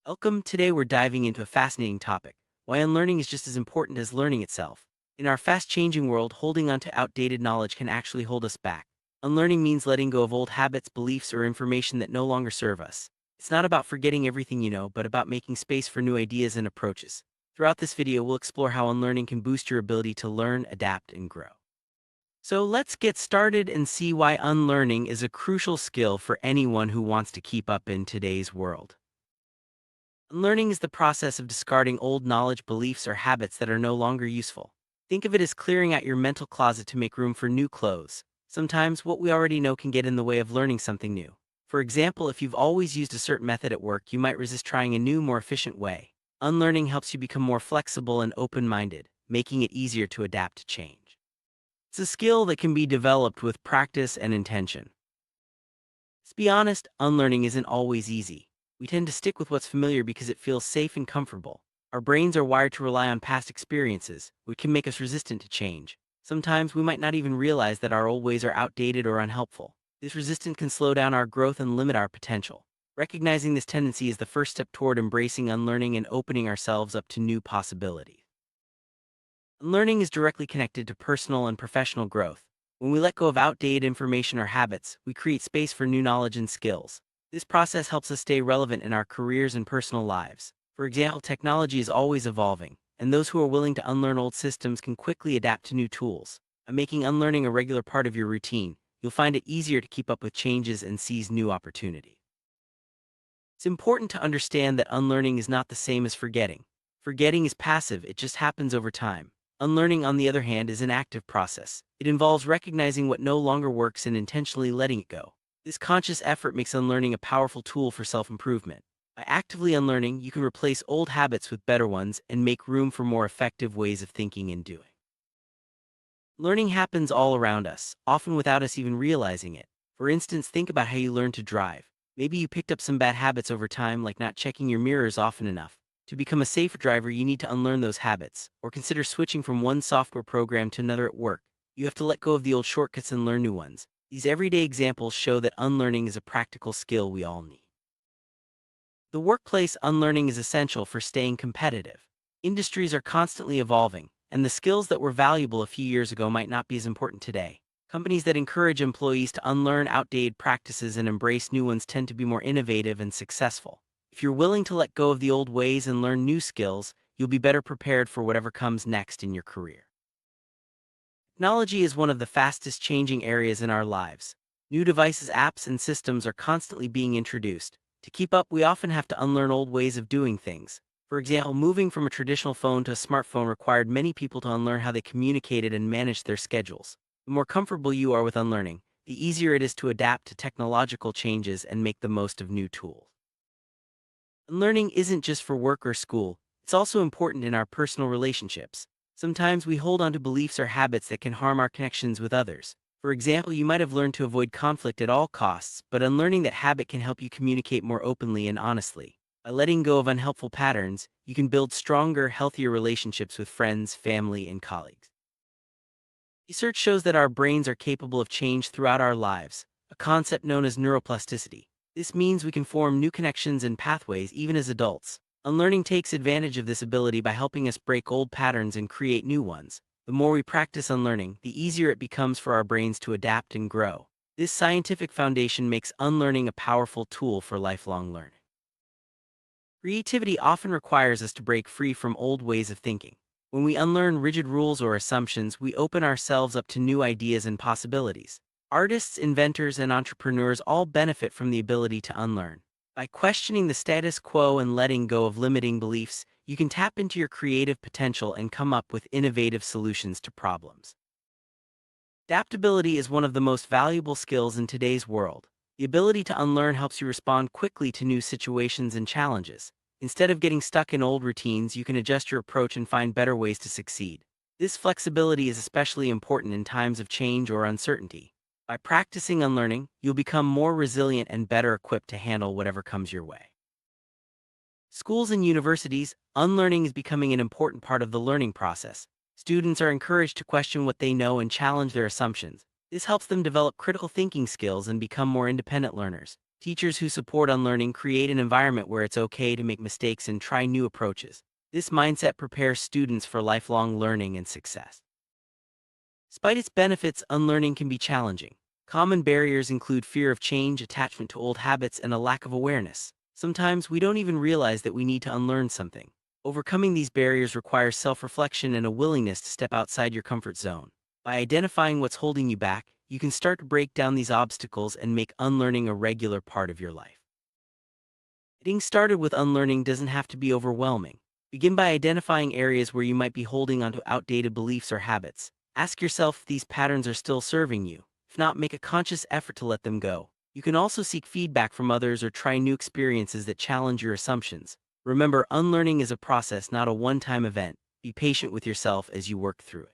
Welcome. Today we're diving into a fascinating topic: why unlearning is just as important as learning itself. In our fast changing world, holding on to outdated knowledge can actually hold us back. Unlearning means letting go of old habits, beliefs, or information that no longer serve us. It's not about forgetting everything you know, but about making space for new ideas and approaches. Throughout this video, we'll explore how unlearning can boost your ability to learn, adapt, and grow. So let's get started and see why unlearning is a crucial skill for anyone who wants to keep up in today's world. Unlearning is the process of discarding old knowledge, beliefs, or habits that are no longer useful. Think of it as clearing out your mental closet to make room for new clothes. Sometimes what we already know can get in the way of learning something new. For example, if you've always used a certain method at work, you might resist trying a new, more efficient way. Unlearning helps you become more flexible and open-minded, making it easier to adapt to change. It's a skill that can be developed with practice and intention. Let's be honest, unlearning isn't always easy. We tend to stick with what's familiar because it feels safe and comfortable. Our brains are wired to rely on past experiences, which can make us resistant to change. Sometimes we might not even realize that our old ways are outdated or unhelpful. This resistance can slow down our growth and limit our potential. Recognizing this tendency is the first step toward embracing unlearning and opening ourselves up to new possibilities. Unlearning is directly connected to personal and professional growth. When we let go of outdated information or habits, we create space for new knowledge and skills. This process helps us stay relevant in our careers and personal lives. For example, technology is always evolving, and those who are willing to unlearn old systems can quickly adapt to new tools. By making unlearning a regular part of your routine, you'll find it easier to keep up with changes and seize new opportunities. It's important to understand that unlearning is not the same as forgetting. Forgetting is passive, it just happens over time. Unlearning, on the other hand, is an active process. It involves recognizing what no longer works and intentionally letting it go. This conscious effort makes unlearning a powerful tool for self-improvement. By actively unlearning, you can replace old habits with better ones and make room for more effective ways of thinking and doing. Learning happens all around us, often without us even realizing it. For instance, think about how you learned to drive. Maybe you picked up some bad habits over time, like not checking your mirrors often enough. To become a safer driver, you need to unlearn those habits, or consider switching from one software program to another at work. You have to let go of the old shortcuts and learn new ones. These everyday examples show that unlearning is a practical skill we all need. The workplace, unlearning is essential for staying competitive. Industries are constantly evolving, and the skills that were valuable a few years ago might not be as important today. Companies that encourage employees to unlearn outdated practices and embrace new ones tend to be more innovative and successful. If you're willing to let go of the old ways and learn new skills, you'll be better prepared for whatever comes next in your career. Technology is one of the fastest changing areas in our lives. New devices, apps, and systems are constantly being introduced. To keep up, we often have to unlearn old ways of doing things. For example, moving from a traditional phone to a smartphone required many people to unlearn how they communicated and managed their schedules. The more comfortable you are with unlearning, the easier it is to adapt to technological changes and make the most of new tools. Unlearning isn't just for work or school, it's also important in our personal relationships. Sometimes we hold on to beliefs or habits that can harm our connections with others. For example, you might have learned to avoid conflict at all costs, but unlearning that habit can help you communicate more openly and honestly. By letting go of unhelpful patterns, you can build stronger, healthier relationships with friends, family, and colleagues. Research shows that our brains are capable of change throughout our lives, a concept known as neuroplasticity. This means we can form new connections and pathways even as adults. Unlearning takes advantage of this ability by helping us break old patterns and create new ones. The more we practice unlearning, the easier it becomes for our brains to adapt and grow. This scientific foundation makes unlearning a powerful tool for lifelong learning. Creativity often requires us to break free from old ways of thinking. When we unlearn rigid rules or assumptions, we open ourselves up to new ideas and possibilities. Artists, inventors, and entrepreneurs all benefit from the ability to unlearn. By questioning the status quo and letting go of limiting beliefs, you can tap into your creative potential and come up with innovative solutions to problems. Adaptability is one of the most valuable skills in today's world. The ability to unlearn helps you respond quickly to new situations and challenges. Instead of getting stuck in old routines, you can adjust your approach and find better ways to succeed. This flexibility is especially important in times of change or uncertainty. By practicing unlearning, you'll become more resilient and better equipped to handle whatever comes your way. Schools and universities, unlearning is becoming an important part of the learning process. Students are encouraged to question what they know and challenge their assumptions. This helps them develop critical thinking skills and become more independent learners. Teachers who support unlearning create an environment where it's okay to make mistakes and try new approaches. This mindset prepares students for lifelong learning and success. Despite its benefits, unlearning can be challenging. Common barriers include fear of change, attachment to old habits, and a lack of awareness. Sometimes we don't even realize that we need to unlearn something. Overcoming these barriers requires self-reflection and a willingness to step outside your comfort zone. By identifying what's holding you back, you can start to break down these obstacles and make unlearning a regular part of your life. Getting started with unlearning doesn't have to be overwhelming. Begin by identifying areas where you might be holding onto outdated beliefs or habits. Ask yourself if these patterns are still serving you. If not, make a conscious effort to let them go. You can also seek feedback from others or try new experiences that challenge your assumptions. Remember, unlearning is a process, not a one-time event. Be patient with yourself as you work through it.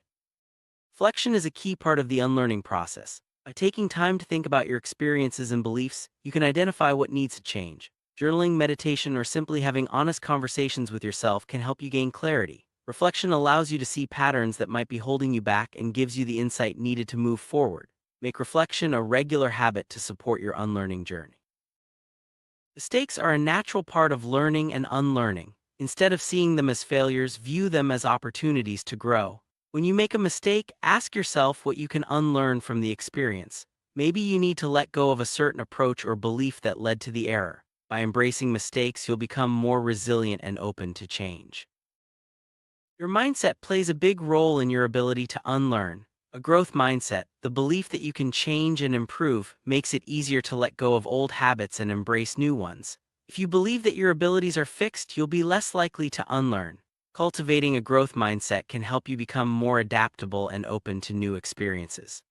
Reflection is a key part of the unlearning process. By taking time to think about your experiences and beliefs, you can identify what needs to change. Journaling, meditation, or simply having honest conversations with yourself can help you gain clarity. Reflection allows you to see patterns that might be holding you back and gives you the insight needed to move forward. Make reflection a regular habit to support your unlearning journey. Mistakes are a natural part of learning and unlearning. Instead of seeing them as failures, view them as opportunities to grow. When you make a mistake, ask yourself what you can unlearn from the experience. Maybe you need to let go of a certain approach or belief that led to the error. By embracing mistakes, you'll become more resilient and open to change. Your mindset plays a big role in your ability to unlearn. A growth mindset, the belief that you can change and improve, makes it easier to let go of old habits and embrace new ones. If you believe that your abilities are fixed, you'll be less likely to unlearn. Cultivating a growth mindset can help you become more adaptable and open to new experiences.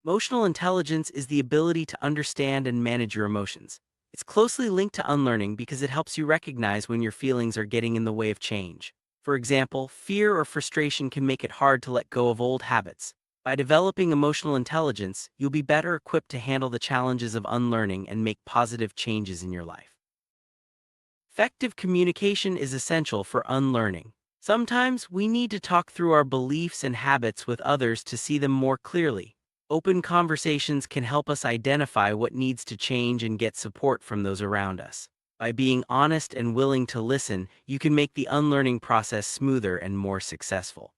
Emotional intelligence is the ability to understand and manage your emotions. It's closely linked to unlearning because it helps you recognize when your feelings are getting in the way of change. For example, fear or frustration can make it hard to let go of old habits. By developing emotional intelligence, you'll be better equipped to handle the challenges of unlearning and make positive changes in your life. Effective communication is essential for unlearning. Sometimes we need to talk through our beliefs and habits with others to see them more clearly. Open conversations can help us identify what needs to change and get support from those around us. By being honest and willing to listen, you can make the unlearning process smoother and more successful.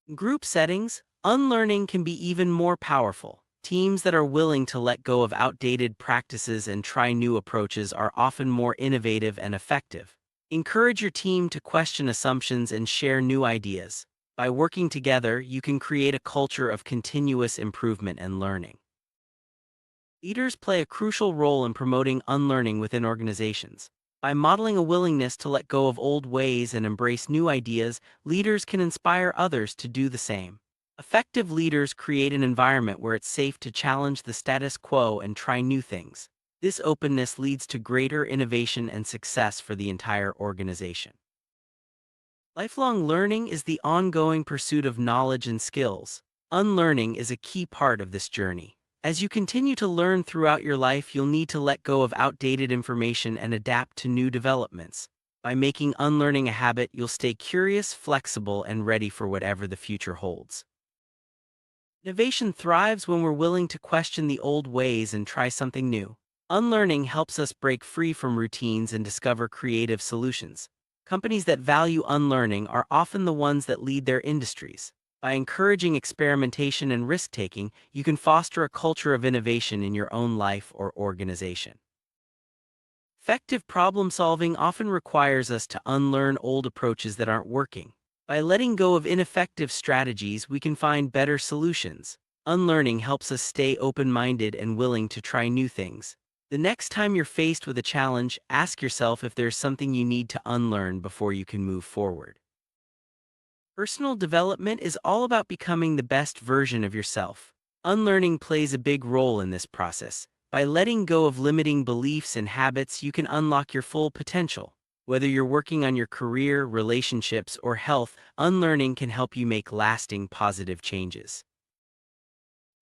In group settings, unlearning can be even more powerful. Teams that are willing to let go of outdated practices and try new approaches are often more innovative and effective. Encourage your team to question assumptions and share new ideas. By working together, you can create a culture of continuous improvement and learning. Leaders play a crucial role in promoting unlearning within organizations. By modeling a willingness to let go of old ways and embrace new ideas, leaders can inspire others to do the same. Effective leaders create an environment where it's safe to challenge the status quo and try new things. This openness leads to greater innovation and success for the entire organization. Lifelong learning is the ongoing pursuit of knowledge and skills. Unlearning is a key part of this journey. As you continue to learn throughout your life, you'll need to let go of outdated information and adapt to new developments. By making unlearning a habit, you'll stay curious, flexible, and ready for whatever the future holds. Innovation thrives when we're willing to question the old ways and try something new. Unlearning helps us break free from routines and discover creative solutions. Companies that value unlearning are often the ones that lead their industries. By encouraging experimentation and risk-taking, you can foster a culture of innovation in your own life or organization. Effective problem-solving often requires us to unlearn old approaches that aren't working. By letting go of ineffective strategies, we can find better solutions. Unlearning helps us stay open-minded and willing to try new things. The next time you're faced with a challenge, ask yourself if there's something you need to unlearn before you can move forward. Personal development is all about becoming the best version of yourself. Unlearning plays a big role in this process. By letting go of limiting beliefs and habits, you can unlock your full potential. Whether you're working on your career, relationships, or health, unlearning can help you make lasting positive changes.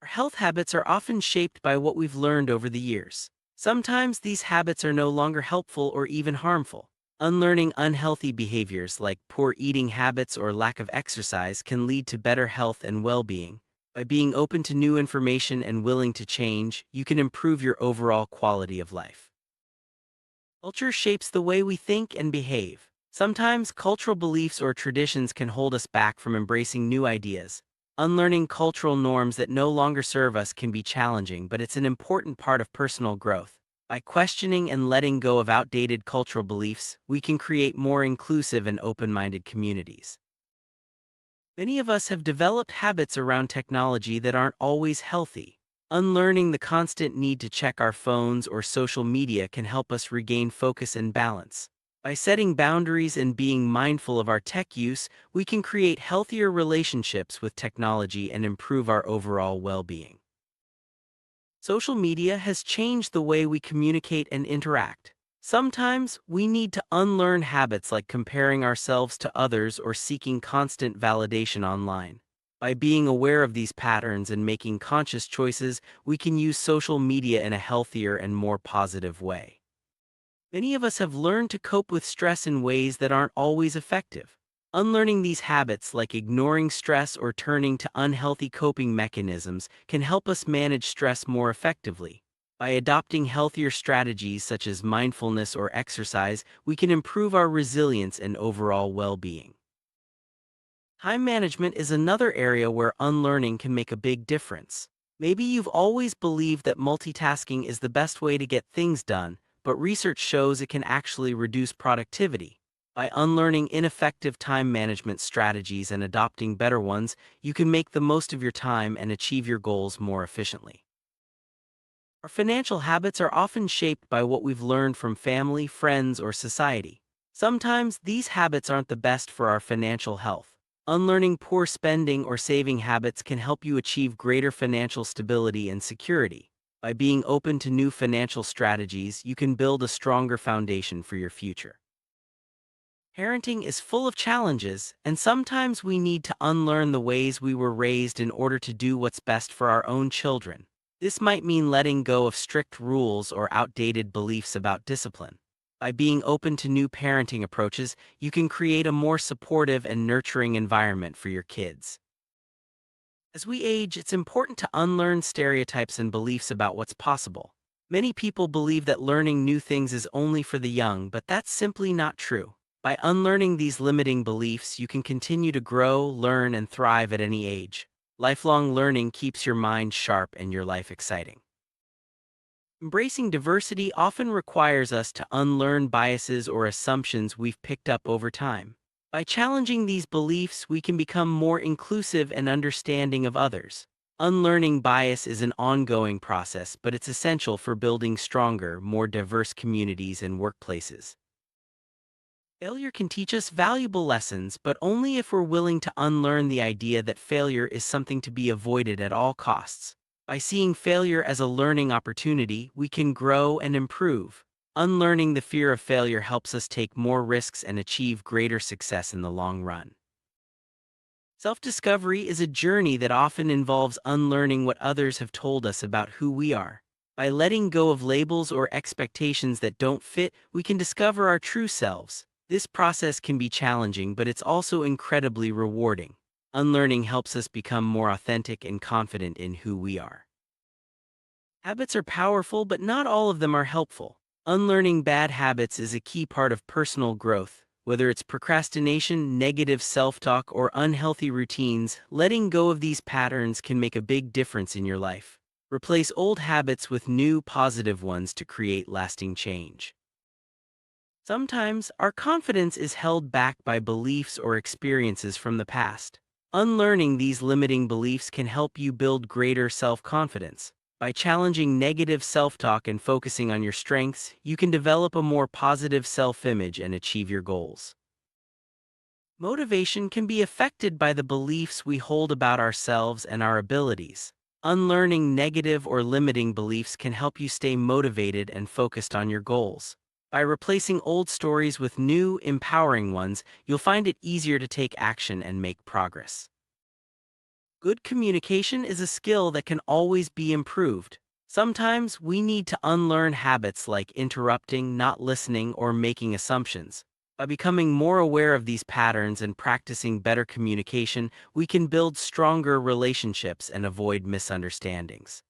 Our health habits are often shaped by what we've learned over the years. Sometimes these habits are no longer helpful or even harmful. Unlearning unhealthy behaviors like poor eating habits or lack of exercise can lead to better health and well-being. By being open to new information and willing to change, you can improve your overall quality of life. Culture shapes the way we think and behave. Sometimes cultural beliefs or traditions can hold us back from embracing new ideas. Unlearning cultural norms that no longer serve us can be challenging, but it's an important part of personal growth. By questioning and letting go of outdated cultural beliefs, we can create more inclusive and open-minded communities. Many of us have developed habits around technology that aren't always healthy. Unlearning the constant need to check our phones or social media can help us regain focus and balance. By setting boundaries and being mindful of our tech use, we can create healthier relationships with technology and improve our overall well-being. Social media has changed the way we communicate and interact. Sometimes we need to unlearn habits like comparing ourselves to others or seeking constant validation online. By being aware of these patterns and making conscious choices, we can use social media in a healthier and more positive way. Many of us have learned to cope with stress in ways that aren't always effective. Unlearning these habits, like ignoring stress or turning to unhealthy coping mechanisms, can help us manage stress more effectively. By adopting healthier strategies such as mindfulness or exercise, we can improve our resilience and overall well-being. Time management is another area where unlearning can make a big difference. Maybe you've always believed that multitasking is the best way to get things done, but research shows it can actually reduce productivity. By unlearning ineffective time management strategies and adopting better ones, you can make the most of your time and achieve your goals more efficiently. Our financial habits are often shaped by what we've learned from family, friends, or society. Sometimes these habits aren't the best for our financial health. Unlearning poor spending or saving habits can help you achieve greater financial stability and security. By being open to new financial strategies, you can build a stronger foundation for your future. Parenting is full of challenges, and sometimes we need to unlearn the ways we were raised in order to do what's best for our own children. This might mean letting go of strict rules or outdated beliefs about discipline. By being open to new parenting approaches, you can create a more supportive and nurturing environment for your kids. As we age, it's important to unlearn stereotypes and beliefs about what's possible. Many people believe that learning new things is only for the young, but that's simply not true. By unlearning these limiting beliefs, you can continue to grow, learn, and thrive at any age. Lifelong learning keeps your mind sharp and your life exciting. Embracing diversity often requires us to unlearn biases or assumptions we've picked up over time. By challenging these beliefs, we can become more inclusive and understanding of others. Unlearning bias is an ongoing process, but it's essential for building stronger, more diverse communities and workplaces. Failure can teach us valuable lessons, but only if we're willing to unlearn the idea that failure is something to be avoided at all costs. By seeing failure as a learning opportunity, we can grow and improve. Unlearning the fear of failure helps us take more risks and achieve greater success in the long run. Self-discovery is a journey that often involves unlearning what others have told us about who we are. By letting go of labels or expectations that don't fit, we can discover our true selves. This process can be challenging, but it's also incredibly rewarding. Unlearning helps us become more authentic and confident in who we are. Habits are powerful, but not all of them are helpful. Unlearning bad habits is a key part of personal growth. Whether it's procrastination, negative self-talk, or unhealthy routines, letting go of these patterns can make a big difference in your life. Replace old habits with new, positive ones to create lasting change. Sometimes, our confidence is held back by beliefs or experiences from the past. Unlearning these limiting beliefs can help you build greater self-confidence. By challenging negative self-talk and focusing on your strengths, you can develop a more positive self-image and achieve your goals. Motivation can be affected by the beliefs we hold about ourselves and our abilities. Unlearning negative or limiting beliefs can help you stay motivated and focused on your goals. By replacing old stories with new, empowering ones, you'll find it easier to take action and make progress. Good communication is a skill that can always be improved. Sometimes we need to unlearn habits like interrupting, not listening, or making assumptions. By becoming more aware of these patterns and practicing better communication, we can build stronger relationships and avoid misunderstandings.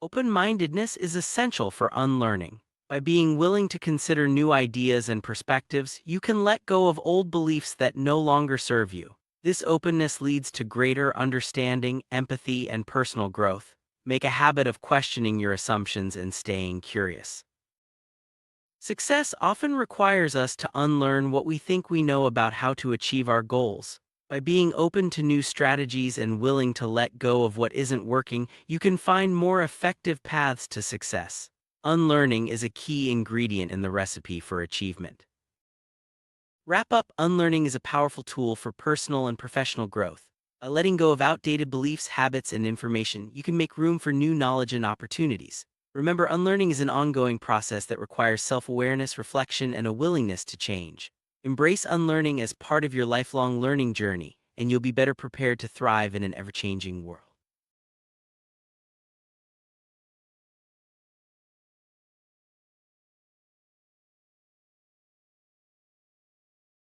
Open-mindedness is essential for unlearning. By being willing to consider new ideas and perspectives, you can let go of old beliefs that no longer serve you. This openness leads to greater understanding, empathy, and personal growth. Make a habit of questioning your assumptions and staying curious. Success often requires us to unlearn what we think we know about how to achieve our goals. By being open to new strategies and willing to let go of what isn't working, you can find more effective paths to success. Unlearning is a key ingredient in the recipe for achievement. Wrap up: unlearning is a powerful tool for personal and professional growth. By letting go of outdated beliefs, habits, and information, you can make room for new knowledge and opportunities. Remember, unlearning is an ongoing process that requires self-awareness, reflection, and a willingness to change. Embrace unlearning as part of your lifelong learning journey, and you'll be better prepared to thrive in an ever-changing world.